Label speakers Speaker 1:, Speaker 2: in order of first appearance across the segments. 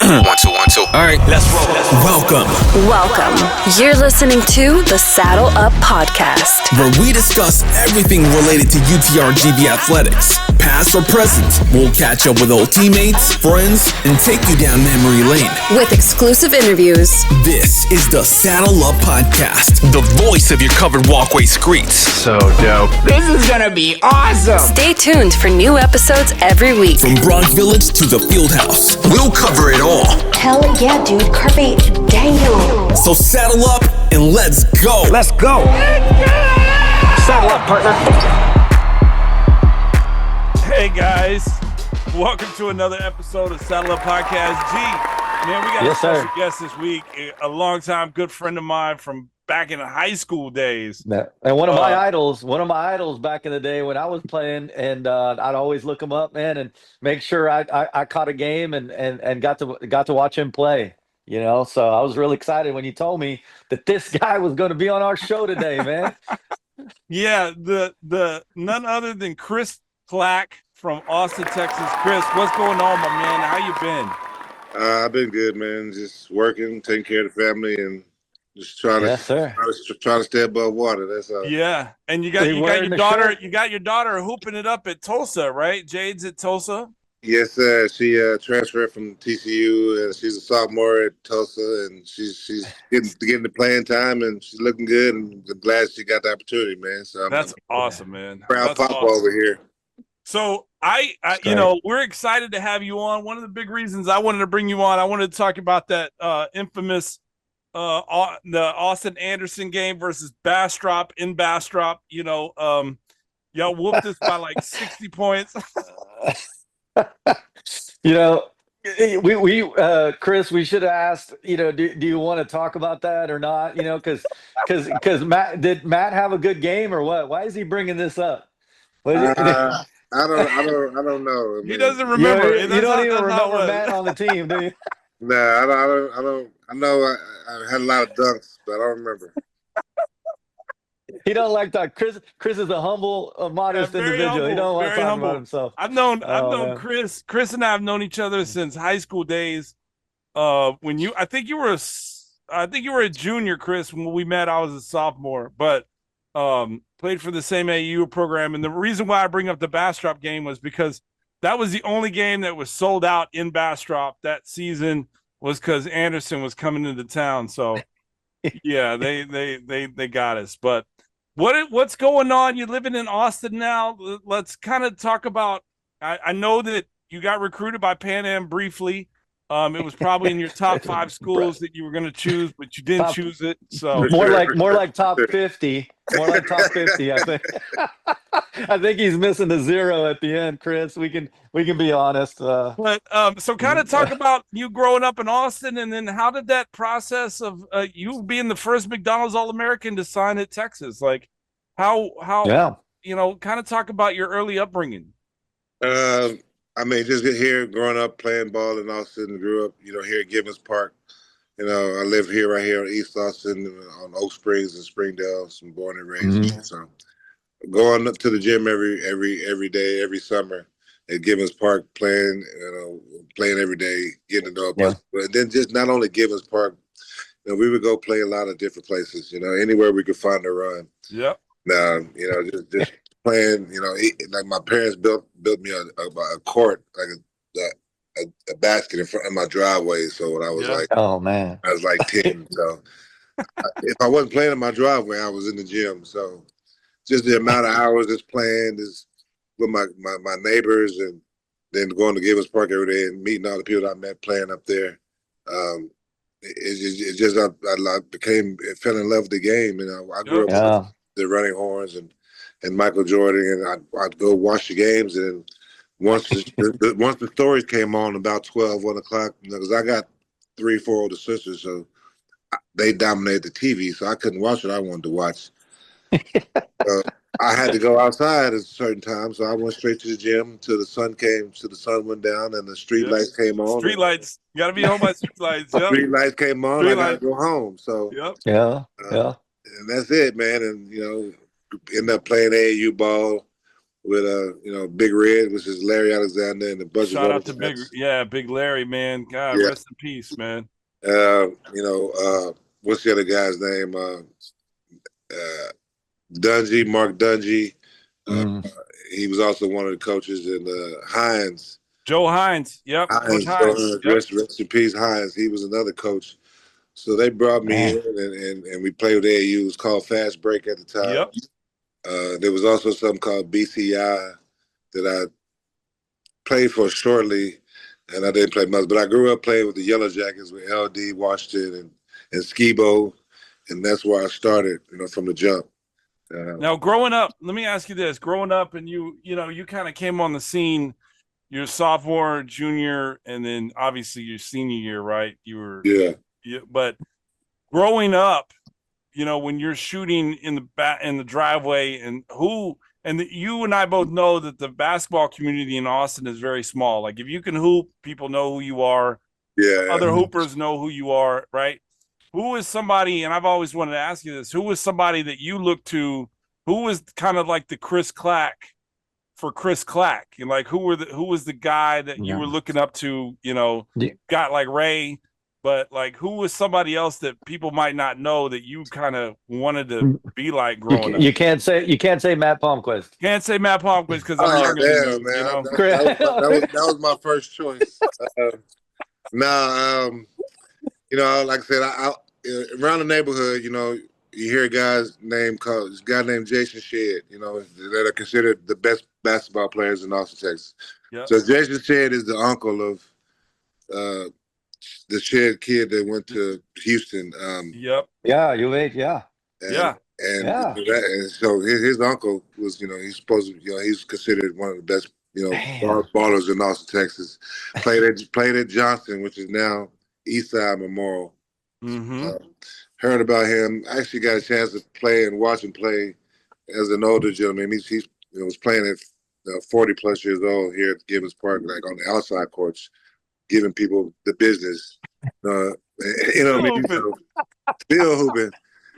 Speaker 1: One, two, one, two. All right, let's roll.
Speaker 2: Welcome. You're listening to the Saddle Up Podcast,
Speaker 3: where we discuss everything related to UTRGV athletics, past or present. We'll catch up with old teammates, friends, and take you down memory lane
Speaker 2: with exclusive interviews.
Speaker 3: This is the Saddle Up Podcast,
Speaker 1: the voice of your covered walkway streets.
Speaker 4: So dope.
Speaker 5: This is gonna be awesome.
Speaker 2: Stay tuned for new episodes every week.
Speaker 3: From Bronx Village to the Fieldhouse,
Speaker 1: we'll cover it all.
Speaker 6: Hell yeah, dude. Carpe diem.
Speaker 3: So saddle up and let's go.
Speaker 4: Let's go. Saddle up, partner.
Speaker 7: Hey, guys. Welcome to another episode of Saddle Up Podcast. Man, we got a special guest this week. A longtime good friend of mine from back in the high school days.
Speaker 8: And one of my idols back in the day when I was playing, and I'd always look him up, man, and make sure I caught a game and got to watch him play. You know, so I was really excited when you told me that this guy was going to be on our show today, man.
Speaker 7: Yeah, the none other than Kris Clack from Austin, Texas. Kris, what's going on, my man? How you been?
Speaker 9: I've been good, man. Just working, taking care of the family, and just trying to stay above water. That's all.
Speaker 7: Yeah, and you got your daughter. You got your daughter hooping it up at Tulsa, right? Jade's at Tulsa.
Speaker 9: Yes, sir. She transferred from TCU, and she's a sophomore at Tulsa, and she's getting the playing time, and she's looking good. And I'm glad she got the opportunity, man. So
Speaker 7: that's awesome, man.
Speaker 9: Proud papa over here.
Speaker 7: So I you know, we're excited to have you on. One of the big reasons I wanted to bring you on, I wanted to talk about that infamous the Austin Anderson game versus Bastrop in Bastrop. You know, y'all whooped us by like 60 points.
Speaker 8: You know, we Kris, we should have asked, you know, do you want to talk about that or not? You know, because did Matt have a good game or what? Why is he bringing this up?
Speaker 9: I don't know. I mean,
Speaker 7: he doesn't remember.
Speaker 8: You don't even remember Matt on the team, do you?
Speaker 9: No, I don't. I know I had a lot of dunks, but I don't remember.
Speaker 8: He don't like that. Kris is a humble, modest individual. Humble, he don't want to talk about himself.
Speaker 7: I've known Kris. Kris and I have known each other since high school days. I think you were a junior, Kris, when we met. I was a sophomore, but played for the same AU program. And the reason why I bring up the Bastrop game was because that was the only game that was sold out in Bastrop that season, was because Anderson was coming into town. So yeah, they got us. But what's going on? You're living in Austin now. Let's kind of talk about. I know that you got recruited by Pan Am briefly. It was probably in your top 5 schools that you were going to choose, but you didn't choose it. So
Speaker 8: more like top 50. More like top 50, I think. I think he's missing a 0 at the end, Kris. We can be honest.
Speaker 7: But so kind of talk about you growing up in Austin, and then how did that process of you being the first McDonald's All-American to sign at Texas, like how you know, kind of talk about your early upbringing.
Speaker 9: I mean, just here growing up playing ball in Austin, grew up, you know, here at Gibbons Park. You know, I live here right here on East Austin, on Oak Springs and Springdale. So I'm born and raised. Mm-hmm. So going up to the gym every day, every summer at Gibbons Park, playing every day, getting to know about it. But then just not only Gibbons Park, you know, we would go play a lot of different places. You know, anywhere we could find a run.
Speaker 7: Yep.
Speaker 9: You know, just playing. You know, like my parents built me a court, like a basket in front of my driveway. So when I was I was like 10. So if I wasn't playing in my driveway, I was in the gym. So just the amount of hours just playing is with my neighbors, and then going to Gibbons Park every day and meeting all the people that I met playing up there. It's just I fell in love with the game, and I grew up with the Running Horns and Michael Jordan, and I'd go watch the games, and once the stories came on about 12, 1 o'clock, because I got 3, 4 older sisters, so they dominated the TV, so I couldn't watch what I wanted to watch. I had to go outside at a certain time, so I went straight to the gym until the sun went down, and the street lights came on.
Speaker 7: Street lights, you got to be home by street lights. Yep.
Speaker 9: Street lights came on, I got to go home. So
Speaker 8: and
Speaker 9: that's it, man. And you know, ended up playing AAU ball with Big Red, which is Larry Alexander, and a bunch
Speaker 7: Shout
Speaker 9: of
Speaker 7: out to Big Larry, man. God, rest in peace, man.
Speaker 9: What's the other guy's name? Dungy, Mark Dungy. He was also one of the coaches, and Hines.
Speaker 7: Joe Hines. Yep.
Speaker 9: Hines,
Speaker 7: Coach Hines.
Speaker 9: Rest in peace, Hines. He was another coach. So they brought me in, and we played with AAU. It was called Fast Break at the time.
Speaker 7: Yep.
Speaker 9: There was also something called BCI that I played for shortly, and I didn't play much. But I grew up playing with the Yellow Jackets with LD Washington and Skibo, and that's where I started, from the jump.
Speaker 7: Now, growing up, let me ask you this: growing up, and you kind of came on the scene your sophomore, junior, and then obviously your senior year, right? You were but growing up, when you're shooting in the driveway, and you and I both know that the basketball community in Austin is very small. Like if you can hoop, people know who you are.
Speaker 9: Yeah.
Speaker 7: Other hoopers know who you are, right? Who is somebody, and I've always wanted to ask you this, who was somebody that you look to, who was kind of like the Kris Clack for Kris Clack? And like who was the guy that you were looking up to, got like Ray, but like who was somebody else that people might not know that you kind of wanted to be like growing up?
Speaker 8: You can't say Matt Palmquist.
Speaker 7: Can't say Matt Palmquist because I'm younger than you,
Speaker 9: man. That was my first choice. Like I said, I around the neighborhood, you hear a guy named Jason Shedd, that are considered the best basketball players in Austin, Texas. Yep. So Jason Shedd is the uncle of the Shedd kid that went to Houston.
Speaker 7: Yep.
Speaker 8: Yeah, yeah.
Speaker 9: And so his uncle was, he's supposed to, he's considered one of the best, ballers in Austin, Texas. Played at Johnson, which is now Eastside Memorial.
Speaker 7: Mm-hmm.
Speaker 9: Heard about him. I actually got a chance to play and watch him play as an older gentleman. He was playing at 40 plus years old here at Gibbons Park, like on the outside courts, giving people the business. So, still hooping.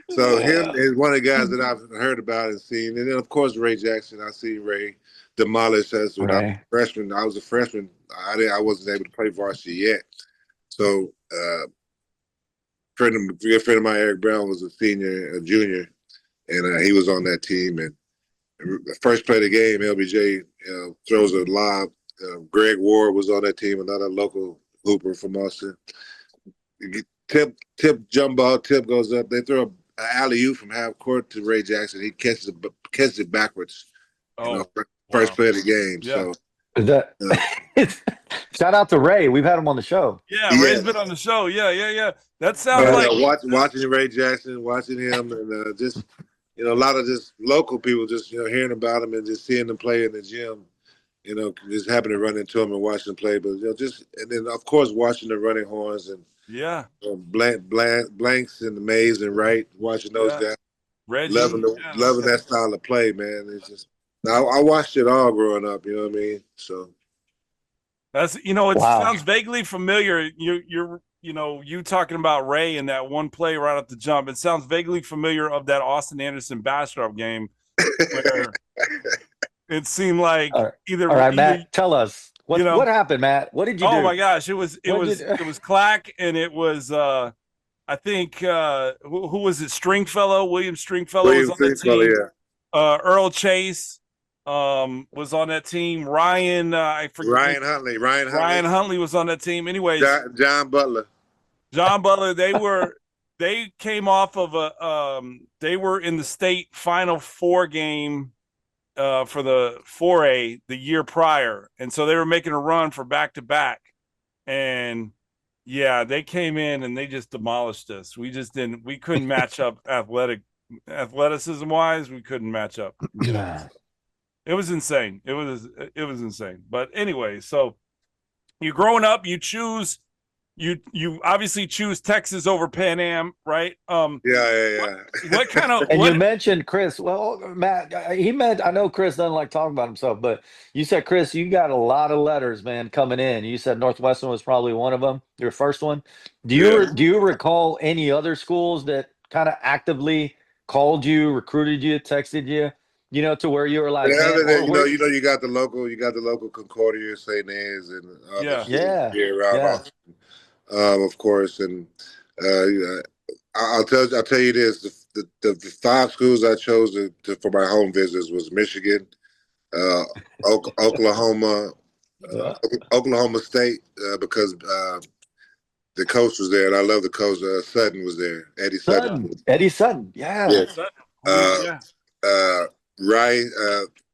Speaker 9: So him is one of the guys that I've heard about and seen. And then of course Ray Jackson. I see Ray demolish us when I was a freshman. I was a freshman. I wasn't able to play varsity yet. So a good friend of mine, Eric Brown, was a junior, and he was on that team. And the first play of the game, LBJ throws a lob. Greg Ward was on that team, another local hooper from Austin. Tip jump ball, tip goes up. They throw an alley-oop from half court to Ray Jackson. He catches it backwards. First play of the game.
Speaker 7: Yeah.
Speaker 8: So shout out to Ray. We've had him on the show.
Speaker 7: Yeah, Ray's been on the show. Yeah. That sounds like
Speaker 9: watching Ray Jackson, watching him, and just a lot of just local people just hearing about him and just seeing them play in the gym. Just happen to run into him and watch them play, but and then of course watching the Running Horns and Blanks and the Mays and Wright, watching those guys,
Speaker 7: Reggie,
Speaker 9: loving that style of play, man. It's just I watched it all growing up. You know what I mean? So
Speaker 7: that's it sounds vaguely familiar. You talking about Ray and that one play right off the jump. It sounds vaguely familiar of that Austin Anderson Bastrop game where it seemed like either.
Speaker 8: All right, Matt, tell us what happened, Matt. What did you do?
Speaker 7: Oh my gosh, it was Clack, and it was I think who was it? William Stringfellow was on that team.
Speaker 9: Yeah.
Speaker 7: Earl Chase was on that team. Ryan, I forget.
Speaker 9: Ryan Huntley.
Speaker 7: Ryan Huntley was on that team. Anyways,
Speaker 9: John Butler.
Speaker 7: They came off of they were in the state Final Four game for the 4A the year prior, and so they were making a run for back-to-back, and they came in and they just demolished us. We couldn't match up athleticism wise. We couldn't match up. It was insane. It was insane. But anyway, so you're growing up, you obviously choose Texas over Pan Am, right? What kind of
Speaker 8: you mentioned Kris. Well, Matt, I know Kris doesn't like talking about himself, but you said, Kris, you got a lot of letters, man, coming in. You said Northwestern was probably one of them, your first one. Do you recall any other schools that kind of actively called you, recruited you, texted you to where you were like,
Speaker 9: And
Speaker 8: man,
Speaker 9: other than, you got the local Concordia, St. Anne's, and other schools here around Austin, of course. And I'll tell you this: the 5 schools I chose for my home visits was Michigan, Oklahoma, Oklahoma State, because the coach was there, and I love the coach. Sutton was there. Eddie Sutton.
Speaker 8: Eddie Sutton. Yeah.
Speaker 9: Rice,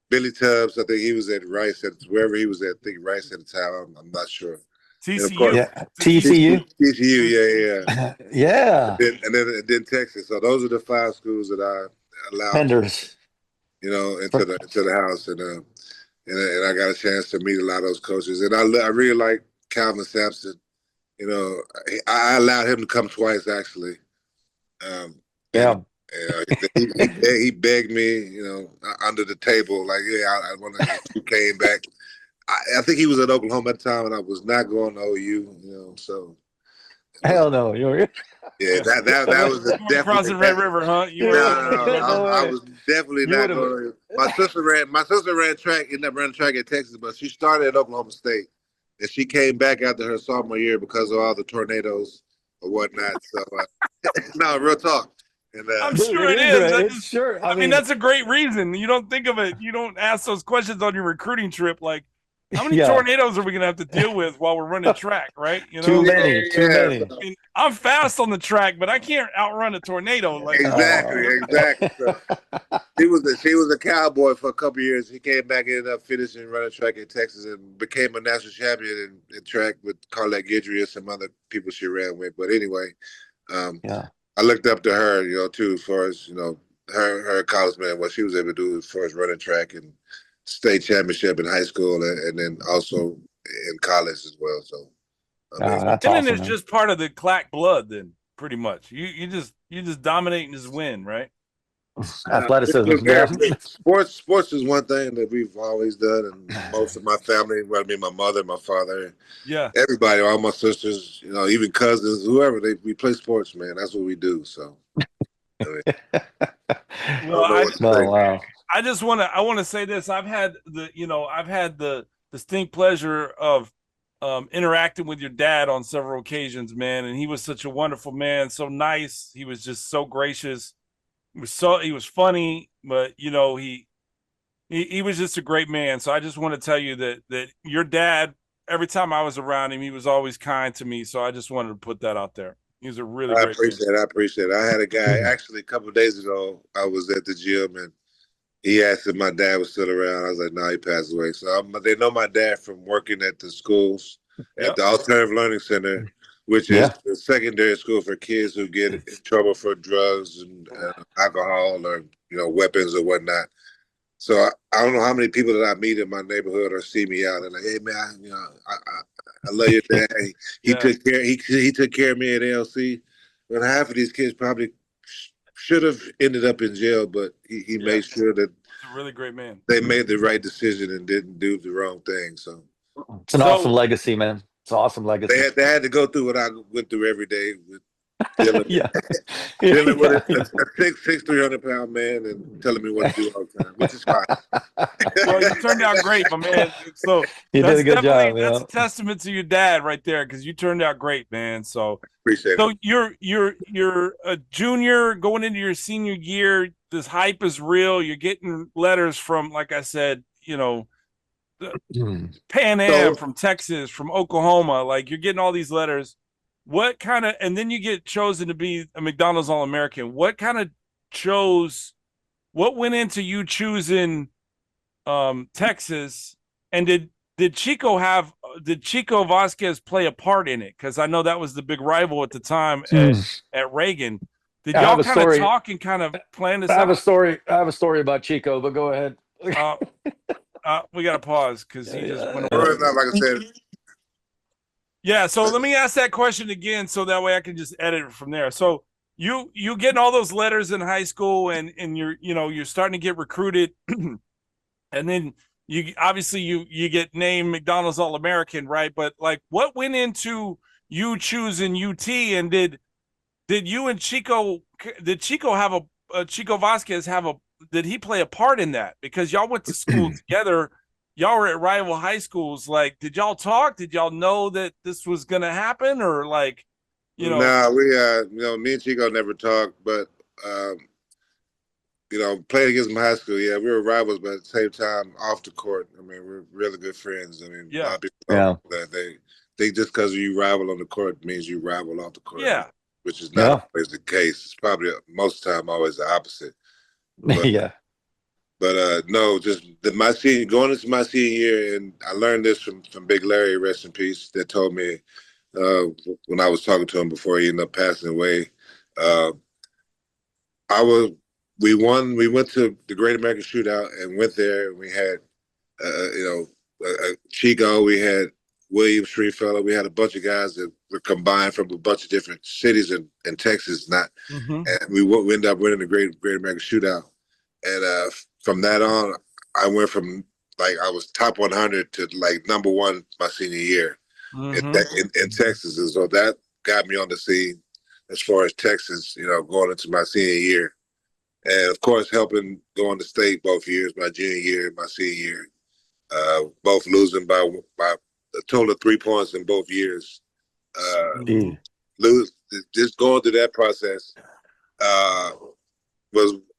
Speaker 9: Billy Tubbs. I think he was at Rice wherever he was at. I think Rice at the time. I'm not sure.
Speaker 7: TCU.
Speaker 8: TCU.
Speaker 9: TCU.
Speaker 8: Yeah.
Speaker 9: And then Texas. So those are the 5 schools that I allowed.
Speaker 8: Tenders.
Speaker 9: Into the house, and I got a chance to meet a lot of those coaches, and I really like Calvin Sampson. I allowed him to come twice actually. He begged me, under the table, like, I want to. He came back. I think he was at Oklahoma at the time, and I was not going to OU. So
Speaker 8: hell no, you're.
Speaker 9: Yeah, that was definitely
Speaker 7: crossing Red River, huh?
Speaker 9: I was definitely not going. My sister ran track, ended up running track at Texas, but she started at Oklahoma State, and she came back after her sophomore year because of all the tornadoes or whatnot. So, no, real talk. And,
Speaker 7: I'm sure it is.
Speaker 8: Sure.
Speaker 7: I mean, that's a great reason. You don't think of it. You don't ask those questions on your recruiting trip, like, how many tornadoes are we going to have to deal with while we're running track, right?
Speaker 8: Too many.
Speaker 7: I mean, I'm fast on the track, but I can't outrun a tornado. Like
Speaker 9: exactly. So, she was a cowboy for a couple of years. He came back, ended up finishing running track in Texas, and became a national champion in track with Colette Guidry and some other people she ran with. But anyway, I looked up to her, too, as far as her accomplishment, what she was able to do as far as running track and state championship in high school, and then also in college as well. So,
Speaker 8: that's
Speaker 7: and
Speaker 8: awesome,
Speaker 7: then it's just part of the Clack blood. Then pretty much, you just dominate and just win, right?
Speaker 8: Athleticism.
Speaker 9: Sports is one thing that we've always done, and most of my family, my mother, my father, everybody, all my sisters, even cousins, whoever, we play sports, man. That's what we do. So,
Speaker 8: wow.
Speaker 7: I want to say this. I've had the distinct pleasure of interacting with your dad on several occasions, man, and he was such a wonderful man, so nice. He was just so gracious. He was funny, but he was just a great man. So I just want to tell you that your dad, every time I was around him, he was always kind to me. So I just wanted to put that out there. He was a really great man.
Speaker 9: I appreciate it. I had a guy actually a couple of days ago. I was at the gym and he asked if my dad was still around. I was like, no, he passed away. So they know my dad from working at the schools, at the Alternative Learning Center, which is the secondary school for kids who get in trouble for drugs and alcohol or weapons or whatnot. So I don't know how many people that I meet in my neighborhood or see me out and like, hey man, I love your dad. He took care. He took care of me at LC. And half of these kids probably should have ended up in jail, but he made sure that
Speaker 7: he's a really great man.
Speaker 9: They made the right decision and didn't do the wrong thing. So
Speaker 8: it's an awesome legacy, man. It's an awesome legacy.
Speaker 9: They had to go through what I went through every day with dealing with a 300-pound man and telling me what to do all the time, which is fine.
Speaker 7: Well, you turned out great, my man. So
Speaker 8: you did a good job.
Speaker 7: That's a testament to your dad right there, because you turned out great, man. So
Speaker 9: appreciate it.
Speaker 7: So you're a junior going into your senior year. This hype is real. You're getting letters from, like I said, Pan Am, from Texas, from Oklahoma. Like, you're getting all these letters. And then you get chosen to be a McDonald's All-American. What went into you choosing Texas? And did Chico Vasquez play a part in it? Because I know that was the big rival at the time at Reagan. Did y'all kind of talk and kind of plan this out?
Speaker 8: I have a story about Chico, but go ahead.
Speaker 7: We got to pause because he just went
Speaker 9: away. Like I said.
Speaker 7: Yeah, so let me ask that question again, so that way I can just edit it from there. So you getting all those letters in high school, and you're starting to get recruited, and then you obviously you get named McDonald's All-American, right? But like, what went into you choosing UT, and did you and Chico Vasquez have did he play a part in that? Because y'all went to school together. Y'all were at rival high schools. Like, did y'all talk? Did y'all know that this was going to happen? Or like,
Speaker 9: Nah, we, me and Chico never talked, but, playing against him in high school, yeah, we were rivals, but at the same time, off the court, I mean, we're really good friends. I mean, a lot of people know that they think just because you rival on the court means you rival off the court.
Speaker 7: Yeah.
Speaker 9: Which is not always the case. It's probably most of the time always the opposite. But, But no, just going into my senior year, and I learned this from Big Larry, rest in peace, that told me when I was talking to him before he ended up passing away. We went to the Great American Shootout and went there. We had, Chico, we had William Streetfellow, we had a bunch of guys that were combined from a bunch of different cities in Texas. And we ended up winning the Great American Shootout. And from that on, I went from I was top 100 to number one my senior year in Texas. And so that got me on the scene as far as Texas, going into my senior year. And of course, helping go on the state both years, my junior year and my senior year, both losing by a total of 3 points in both years. Just going through that process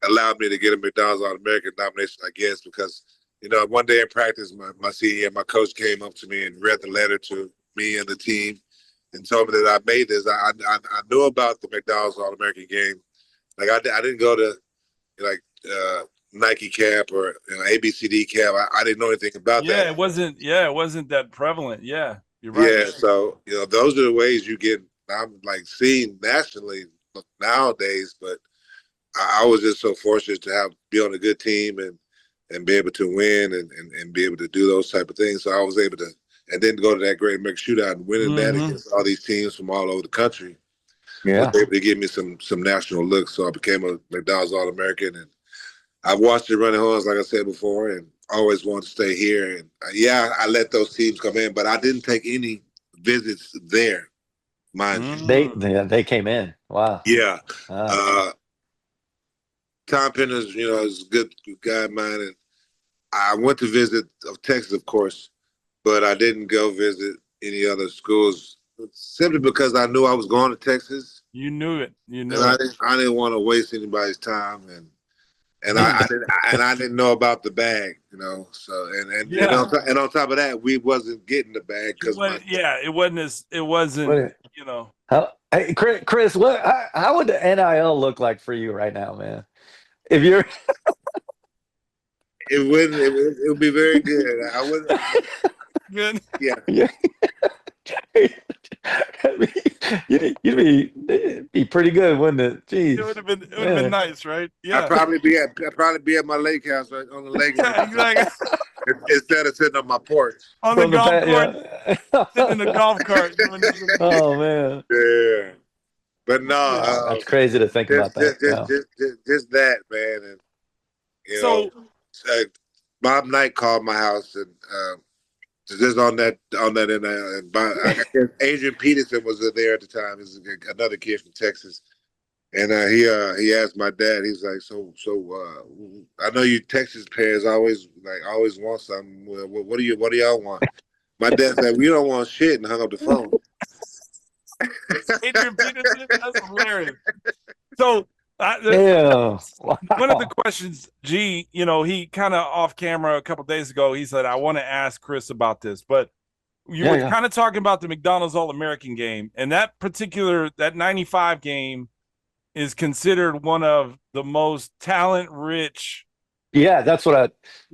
Speaker 9: allowed me to get a McDonald's All-American nomination, I guess, because one day in practice, my senior year, my coach came up to me and read the letter to me and the team and told me that I made this. I knew about the McDonald's All-American game. I didn't go to Nike camp or ABCD camp. I didn't know anything about that.
Speaker 7: It wasn't that prevalent. Yeah, you're right.
Speaker 9: Yeah, so those are the ways you get. I'm seen nationally nowadays, but I was just so fortunate to be on a good team and be able to win and be able to do those type of things. So I was able to, and then go to that Great American Shootout and winning that against all these teams from all over the country. Was able to give me some national looks. So I became a McDonald's All-American, and I've watched the Running Horns, like I said before, and always wanted to stay here. And I let those teams come in, but I didn't take any visits there, mind you.
Speaker 8: They came in. Wow.
Speaker 9: Yeah. Tom Penner's, is a good guy of mine, and I went to visit Texas, of course, but I didn't go visit any other schools simply because I knew I was going to Texas.
Speaker 7: You knew it.
Speaker 9: I didn't want to waste anybody's time, and I didn't know about the bag, So and on top of that, we wasn't getting the bag because
Speaker 7: it wasn't.
Speaker 8: Hey, Kris, how would the NIL look like for you right now, man? If you're,
Speaker 9: it would be very good. I wouldn't.
Speaker 7: Good.
Speaker 9: Yeah.
Speaker 8: You'd be pretty good, wouldn't it? Jeez.
Speaker 7: It would have been nice, right? Yeah.
Speaker 9: I'd probably be at my lake house, right on the lake.
Speaker 7: Yeah, exactly.
Speaker 9: Instead of sitting on my porch.
Speaker 7: On the golf court. Sitting in the golf cart.
Speaker 8: Oh man.
Speaker 9: Yeah. But no,
Speaker 8: that's crazy to think about that.
Speaker 9: Just that, man, and Bob Knight called my house and just on that and I guess Adrian Peterson was there at the time. He's another kid from Texas, and he asked my dad. He's like, so I know you Texas players always want something. Well, what do y'all want? My dad said, we don't want shit, and hung up the phone.
Speaker 7: Adrian Peterson, that's hilarious. So, one of the questions, he kind of off camera a couple days ago, he said, I want to ask Kris about this, but you were kind of talking about the McDonald's All-American game, and that 95 game is considered one of the most talent-rich
Speaker 8: that's what I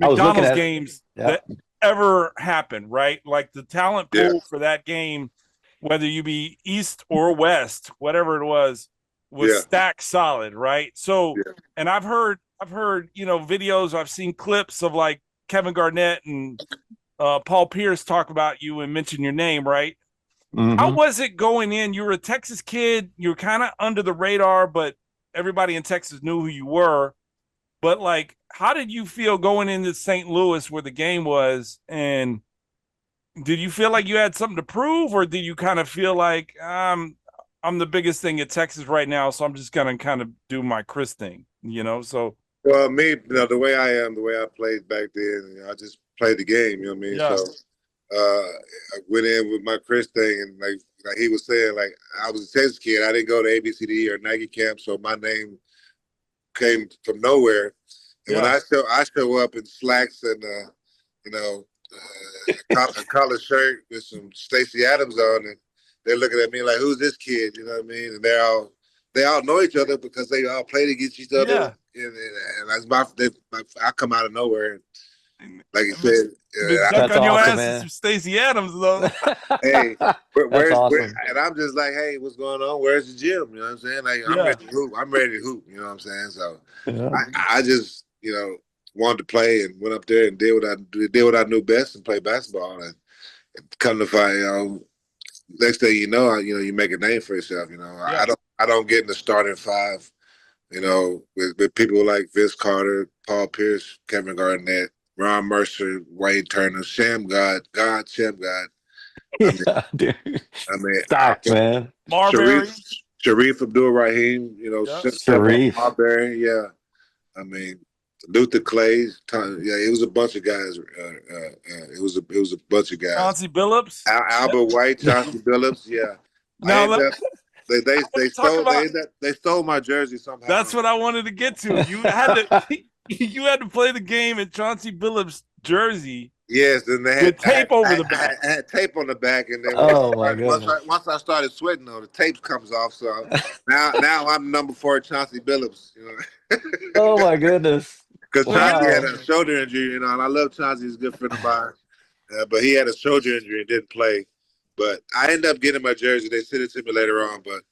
Speaker 8: was looking at.
Speaker 7: Games that ever happened, right? Like the talent pool for that game, whether you be East or West, whatever it was stacked solid, right? So, and I've heard, videos, I've seen clips of like Kevin Garnett and Paul Pierce talk about you and mention your name, right? How was it going in? You were a Texas kid, you were kind of under the radar, but everybody in Texas knew who you were. But like, how did you feel going into St. Louis where the game was? And did you feel like you had something to prove, or did you kind of feel like I'm the biggest thing in Texas right now, so I'm just gonna kind of do my Kris thing, So
Speaker 9: Well, me, the way I am, the way I played back then, I just played the game. You know what I mean?
Speaker 7: Yeah.
Speaker 9: So I went in with my Chris thing, and like he was saying, like I was a Texas kid. I didn't go to ABCD or Nike camp, so my name came from nowhere. And when I show up in slacks and a collared shirt with some Stacey Adams on, and they're looking at me like, "Who's this kid?" You know what I mean? And they all know each other because they all played against each other.
Speaker 7: Yeah.
Speaker 9: And I come out of nowhere. Like you said,
Speaker 7: dunk on your ass
Speaker 8: man.
Speaker 7: with some Stacey Adams, though.
Speaker 9: Hey,
Speaker 8: That's awesome.
Speaker 9: and I'm just like, hey, what's going on? Where's the gym? You know what I'm saying? Like, I'm ready to hoop. I'm ready to hoop. You know what I'm saying? So I just, wanted to play and went up there and did what I knew best and play basketball. And come to find, next thing you know, you make a name for yourself. I don't get in the starting five. With people like Vince Carter, Paul Pierce, Kevin Garnett, Ron Mercer, Wade Turner, Sham God.
Speaker 8: Dude.
Speaker 9: I mean,
Speaker 8: Stop, man.
Speaker 7: Marbury.
Speaker 9: Sharif Abdul Rahim,
Speaker 8: Sharif.
Speaker 9: Marbury, yeah. I mean, Luther Clays, it was a bunch of guys. It was a bunch of guys.
Speaker 7: Chauncey Billups,
Speaker 9: Albert White, Chauncey Billups, yeah.
Speaker 7: Now
Speaker 9: They stole my jersey somehow.
Speaker 7: That's what I wanted to get to. You had to play the game in Chauncey Billups' jersey.
Speaker 9: Yes, and they had
Speaker 7: tape over the back.
Speaker 9: I had tape on the back, and then once I started sweating, the tape comes off. So now I'm number 4 Chauncey Billups.
Speaker 8: Oh my goodness!
Speaker 9: Because Chauncey had a shoulder injury, and I love Chauncey. He's a good friend of mine, but he had a shoulder injury and didn't play. But I ended up getting my jersey. They sent it to me later on, but.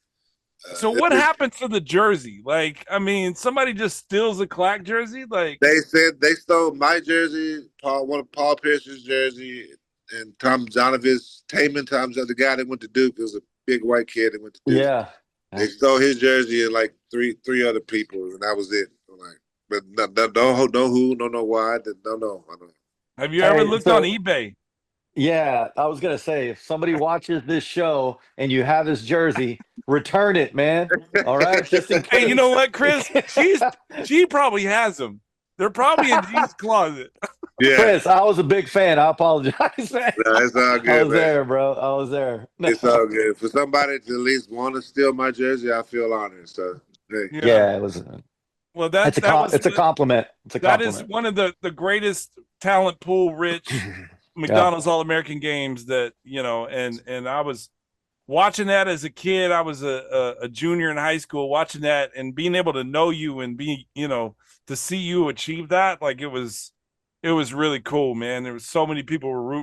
Speaker 7: So what happened to the jersey? Like, I mean, somebody just steals a Clack jersey? Like
Speaker 9: they said they stole my jersey, one of Paul Pierce's jersey, and Tom Donov's, the guy that went to Duke. It was a big white kid that went to Duke.
Speaker 8: Yeah.
Speaker 9: They stole his jersey and like three other people, and that was it. But don't know why. Don't know.
Speaker 7: Have you ever looked on eBay?
Speaker 8: Yeah, I was gonna say, if somebody watches this show and you have his jersey, return it, man. All right, just in case.
Speaker 7: Hey, you know what, Chris? She probably has them. They're probably in G's closet.
Speaker 9: Yeah,
Speaker 8: Chris, I was a big fan. I apologize, man.
Speaker 9: No, it's all good.
Speaker 8: I was there, bro. I was there.
Speaker 9: It's all good. For somebody to at least want to steal my jersey, I feel honored. So, hey.
Speaker 8: Yeah, it was.
Speaker 7: Well,
Speaker 8: it's a compliment. It's a compliment.
Speaker 7: That is one of the greatest talent pool rich McDonald's All-American games that, and I was watching that as a kid. I was a junior in high school watching that and being able to know you and to see you achieve that. Like it was really cool, man. There was so many people were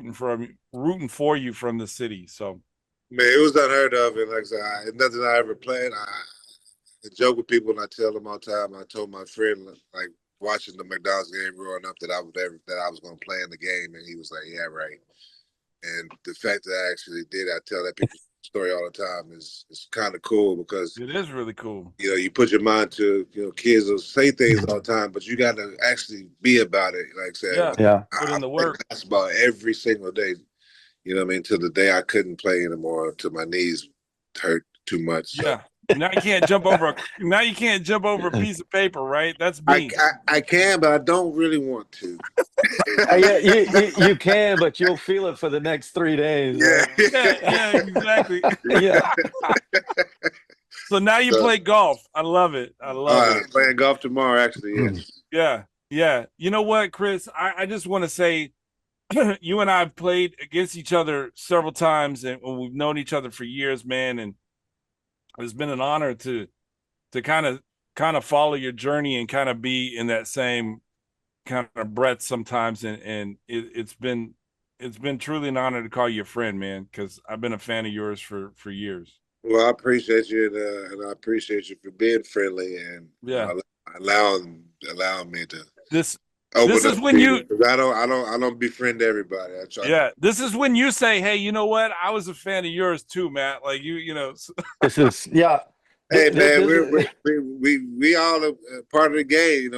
Speaker 7: rooting for you from the city. So,
Speaker 9: man, it was unheard of. And like I said, it's nothing I ever played. I joke with people and I tell them all the time. I told my friend, like, watching the McDonald's game growing up that I was going to play in the game, and he was like, "Yeah, right." And the fact that I actually did, I tell that people story all the time is kind of cool because
Speaker 7: it is really cool.
Speaker 9: You put your mind to kids will say things all the time, but you got to actually be about it. Like I said,
Speaker 7: put in the work.
Speaker 9: Basketball every single day. You know what I mean? Till the day I couldn't play anymore, till my knees hurt too much. So.
Speaker 7: Yeah. Now you can't jump over. Now you can't jump over a piece of paper, right? That's me.
Speaker 9: I can, but I don't really want to.
Speaker 8: You can, but you'll feel it for the next 3 days.
Speaker 7: Yeah, exactly. Yeah. So now you play golf. I love it. I love it.
Speaker 9: Playing golf tomorrow, actually. Yes.
Speaker 7: Yeah. You know what, Chris? I just want to say, you and I have played against each other several times, and we've known each other for years, man, and it's been an honor to kind of follow your journey and kind of be in that same kind of breath sometimes. And it's been truly an honor to call you a friend, man, because I've been a fan of yours for years.
Speaker 9: Well, I appreciate you, and I appreciate you for being friendly and allowing me to.
Speaker 7: This is when you.
Speaker 9: I don't befriend everybody. I try.
Speaker 7: This is when you say, "Hey, you know what? I was a fan of yours too, Matt." Like
Speaker 8: This is
Speaker 9: Hey man, we all a part of the game.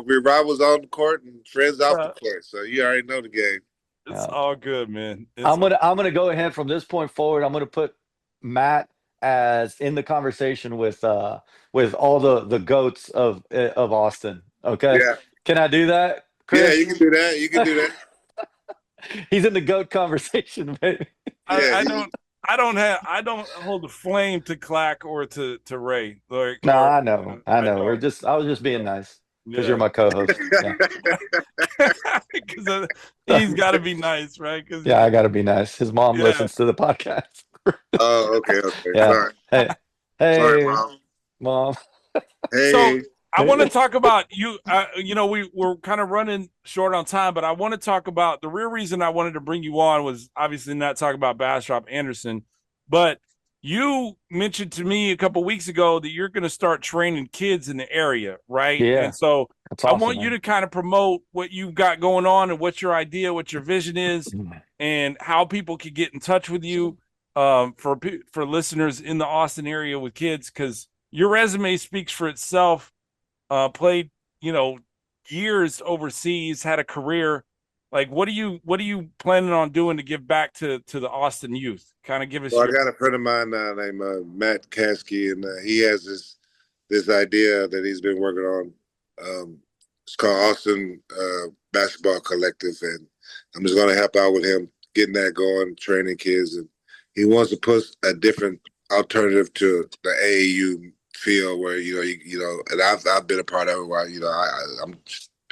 Speaker 9: We're rivals on the court and friends off the court. So you already know the game.
Speaker 7: It's all good, man.
Speaker 8: I'm gonna go ahead from this point forward. I'm gonna put Matt as in the conversation with all the goats of Austin. Okay.
Speaker 9: Yeah.
Speaker 8: Can I do that, Chris?
Speaker 9: Yeah, you can do that. You can do that.
Speaker 8: He's in the GOAT conversation, baby.
Speaker 7: I don't hold the flame to Clack or to Ray. Like,
Speaker 8: No,
Speaker 7: or,
Speaker 8: I know. I know. I was just being nice because you're my co-host. Yeah.
Speaker 7: Because he's got to be nice, right?
Speaker 8: Yeah, I got to be nice. His mom
Speaker 7: Yeah.
Speaker 8: listens to the podcast.
Speaker 9: Oh, okay.
Speaker 8: Yeah.
Speaker 9: Sorry.
Speaker 8: Hey,
Speaker 9: Sorry,
Speaker 8: Mom.
Speaker 9: Hey.
Speaker 7: So I want to talk about you. We're kind of running short on time, but I want to talk about the real reason I wanted to bring you on was obviously not talk about Bastrop Anderson, but you mentioned to me a couple weeks ago that you're going to start training kids in the area, right?
Speaker 8: Yeah.
Speaker 7: And so
Speaker 8: Awesome,
Speaker 7: I want you to kind of promote what you've got going on and what your idea, what your vision is, and how people can get in touch with you for listeners in the Austin area with kids, because your resume speaks for itself. Played, years overseas, had a career. Like, what are you planning on doing to give back to the Austin youth? Kind of give us.
Speaker 9: Well, I got a friend of mine named Matt Kasky, and he has this idea that he's been working on. It's called Austin Basketball Collective, and I'm just going to help out with him getting that going, training kids, and he wants to put a different alternative to the AAU feel where and I've been a part of it. Where I'm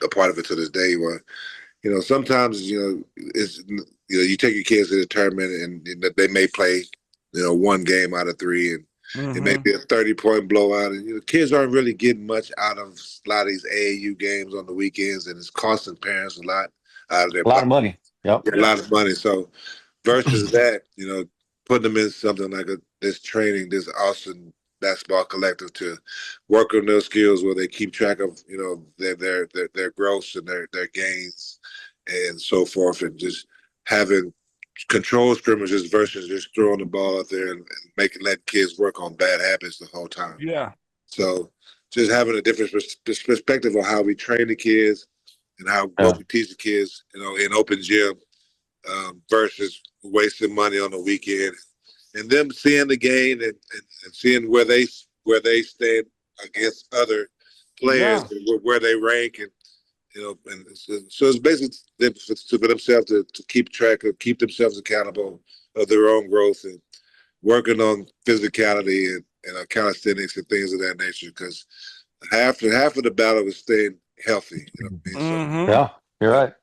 Speaker 9: a part of it to this day. Where sometimes it's you take your kids to the tournament and they may play one game out of three, and it may be a 30-point blowout, and kids aren't really getting much out of a lot of these AAU games on the weekends, and it's costing parents a lot out of their
Speaker 8: a lot of money. Yep.
Speaker 9: Yeah, a lot of money. So versus that, putting them in something like this training, this Austin Basketball Collective, to work on those skills where they keep track of their growths and their gains and so forth, and just having controlled scrimmages versus just throwing the ball out there and letting kids work on bad habits the whole time.
Speaker 7: Yeah.
Speaker 9: So just having a different perspective on how we train the kids and how we teach the kids, in open gym versus wasting money on the weekend. And them seeing the game and seeing where they stand against other players, and where they rank, and so it's basically for themselves to keep track of, keep themselves accountable of their own growth, and working on physicality and calisthenics and things of that nature. Because half of the battle is staying healthy.
Speaker 8: Yeah, you're right.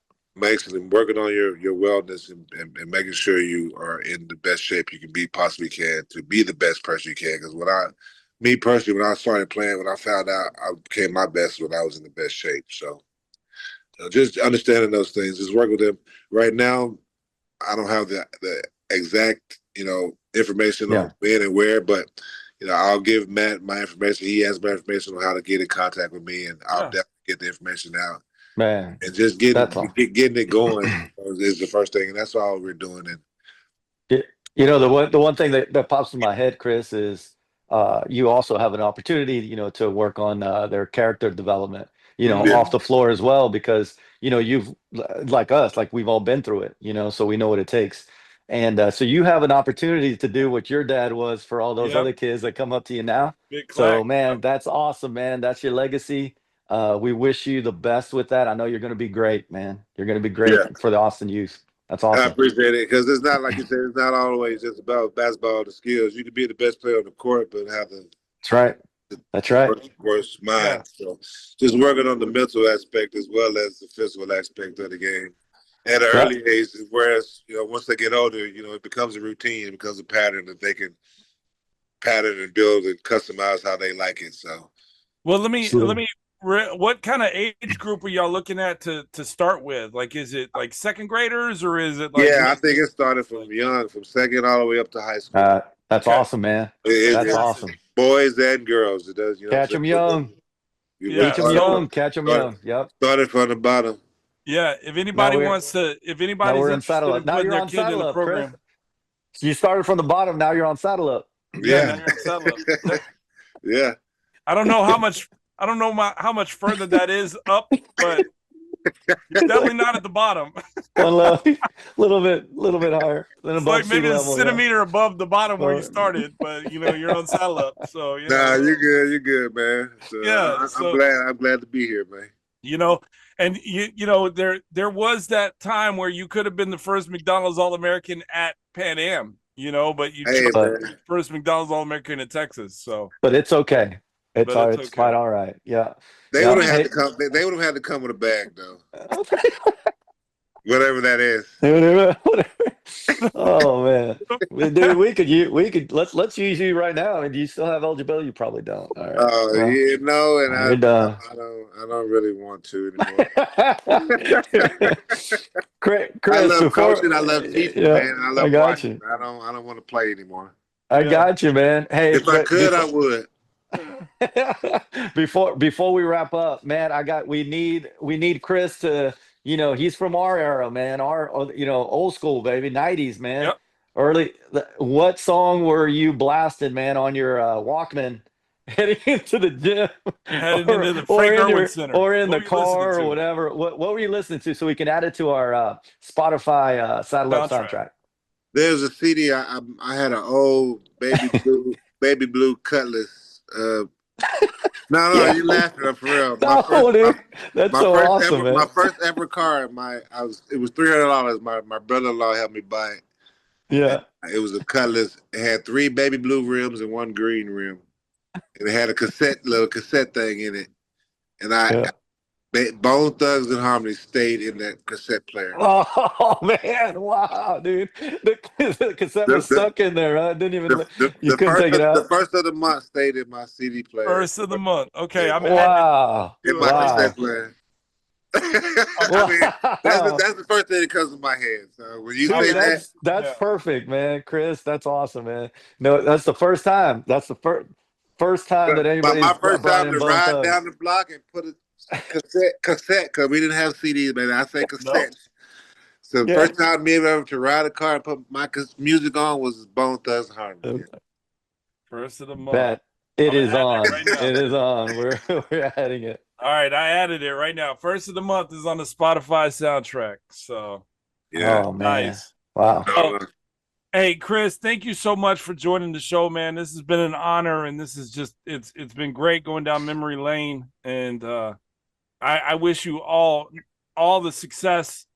Speaker 9: Basically working on your wellness and making sure you are in the best shape you can possibly can to be the best person you can. Because when I started playing, when I found out, I became my best when I was in the best shape. So just understanding those things, just work with them. Right now, I don't have the exact information on when and where, but I'll give Matt my information. He has my information on how to get in contact with me, and I'll definitely get the information out.
Speaker 8: Man,
Speaker 9: and just getting it going is the first thing, and that's all we're doing. And
Speaker 8: the one thing that pops in my head, Chris, is you also have an opportunity, to work on their character development, off the floor as well, because you've, like us, like we've all been through it, so we know what it takes. And so you have an opportunity to do what your dad was for all those other kids that come up to you now. So, man, that's awesome, man. That's your legacy. We wish you the best with that. I know you're going to be great, man. You're going to be great for the Austin youth. That's awesome.
Speaker 9: I appreciate it, because it's not, like you said, it's not always just about basketball, the skills. You can be the best player on the court, but have the
Speaker 8: That's right.
Speaker 9: Worst mind. So just working on the mental aspect as well as the physical aspect of the game at an early age. Whereas once they get older, it becomes a routine, it becomes a pattern that they can pattern and build and customize how they like it. So,
Speaker 7: well, let me. What kind of age group are y'all looking at to start with? Like, is it like second graders, or is it like?
Speaker 9: Yeah, I think it started from young, from second all the way up to high school.
Speaker 8: That's awesome, man. That's awesome.
Speaker 9: Boys and girls. It does.
Speaker 8: Catch them young. Teach them young. Catch them young. Yep.
Speaker 9: Started from the bottom.
Speaker 7: Yeah. If anybody wants to, if anybody's interested in putting their kid in the program,
Speaker 8: Chris. You started from the bottom. Now you're on Saddle Up.
Speaker 9: Yeah.
Speaker 7: Now you're on Saddle Up.
Speaker 9: Yeah.
Speaker 7: I don't know how much further that is up, but You're definitely not at the bottom.
Speaker 8: One level, little bit higher than
Speaker 7: It's
Speaker 8: above
Speaker 7: like maybe
Speaker 8: sea
Speaker 7: a
Speaker 8: level.
Speaker 7: centimeter above the bottom where you started, but you're on saddle up. So
Speaker 9: Nah, you're good, man. So,
Speaker 7: yeah,
Speaker 9: I'm glad to be here, man.
Speaker 7: And there was that time where you could have been the first McDonald's All-American at Pan Am, but you chose the first McDonald's All-American in Texas. So,
Speaker 8: but it's okay. It's
Speaker 7: okay.
Speaker 8: quite all right. Yeah.
Speaker 9: They would have had to come. They would have had to come with a bag, though. Whatever that is.
Speaker 8: Whatever. Oh man, dude, we could let's use you right now. And do you still have eligibility? You probably don't. All right.
Speaker 9: And I don't really want to anymore.
Speaker 8: Chris,
Speaker 9: I love coaching. I love teaching, man. I love watching.
Speaker 8: You.
Speaker 9: I don't want to play anymore.
Speaker 8: I got you, man. Hey,
Speaker 9: if I could, I would.
Speaker 8: Before we wrap up, man, we need Chris to. He's from our era, man. Our, old school, baby, 90s, man.
Speaker 7: Yep.
Speaker 8: Early. What song were you blasting, man, on your Walkman heading into the gym,
Speaker 7: into the Frank Irwin Center,
Speaker 8: or in the car, or whatever? What were you listening to, so we can add it to our Spotify Saddle Up soundtrack?
Speaker 9: There's a CD. I had an old baby blue Cutlass. No, you're laughing. I'm for real.
Speaker 8: That's so awesome, man.
Speaker 9: My first ever car. It was $300. My brother-in-law helped me buy it.
Speaker 8: Yeah,
Speaker 9: it was a Cutlass. It had 3 baby blue rims and 1 green rim, and it had a little cassette thing in it. And Bone Thugs and Harmony stayed in that cassette player.
Speaker 8: Oh man! Wow, dude, the cassette was stuck in there. Right? Didn't even you couldn't take it out.
Speaker 9: The first of the month stayed in my CD player.
Speaker 7: First of the month. Okay, I'm
Speaker 8: wow.
Speaker 9: In my cassette player. I mean, that's the first thing that comes to my head. So when you say
Speaker 8: that's perfect, man, Chris. That's awesome, man. No, that's the first time. That's the first time that anybody.
Speaker 9: My first time to ride down the block and put a cassette, because we didn't have CDs, man. I say cassette. Nope. So the first time me ever to ride a car and put my music on was Bone Thugs and Harmony.
Speaker 7: Okay. First of the month.
Speaker 8: It is on. It is on. We're adding it.
Speaker 7: All right, I added it right now. First of the month is on the Spotify soundtrack. So
Speaker 8: oh man, nice. Wow.
Speaker 7: Hey, Chris, thank you so much for joining the show, man. This has been an honor, and this is just it's been great going down memory lane. And I wish you all the success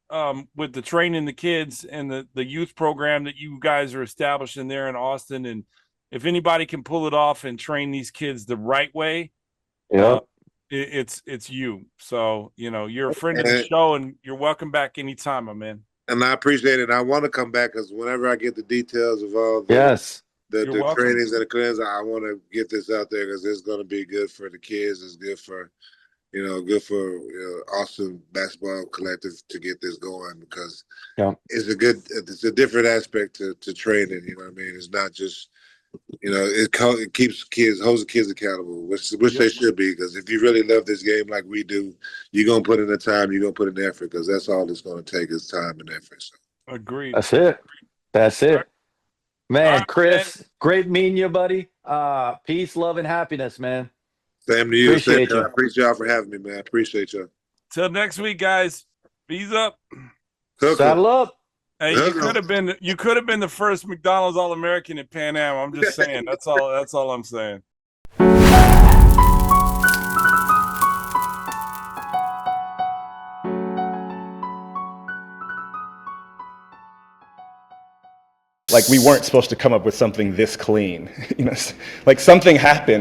Speaker 7: with the training the kids and the youth program that you guys are establishing there in Austin. And if anybody can pull it off and train these kids the right way, it's you. So you're a friend of the show, and you're welcome back anytime, my man.
Speaker 9: And I appreciate it. I want to come back because whenever I get the details of all the trainings and the cleanses, I want to get this out there because it's going to be good for the kids. It's good for Austin Basketball Collective to get this going because it's a different aspect to training. You know what I mean? It's not just, it keeps holds the kids accountable, which they should be, because if you really love this game like we do, you're going to put in the time, you're going to put in the effort, because that's all it's going to take is time and effort. So.
Speaker 7: Agreed.
Speaker 8: That's it. Man, Chris, great meeting you, buddy. Peace, love, and happiness, man.
Speaker 9: Same to you. Appreciate you. I appreciate y'all for having me, man. I appreciate y'all.
Speaker 7: Till next week, guys. Bees up.
Speaker 8: Saddle up.
Speaker 7: Hey, you could have been the first McDonald's All-American at Pan Am. I'm just saying. That's all I'm saying.
Speaker 10: Like, we weren't supposed to come up with something this clean. Like, something happened.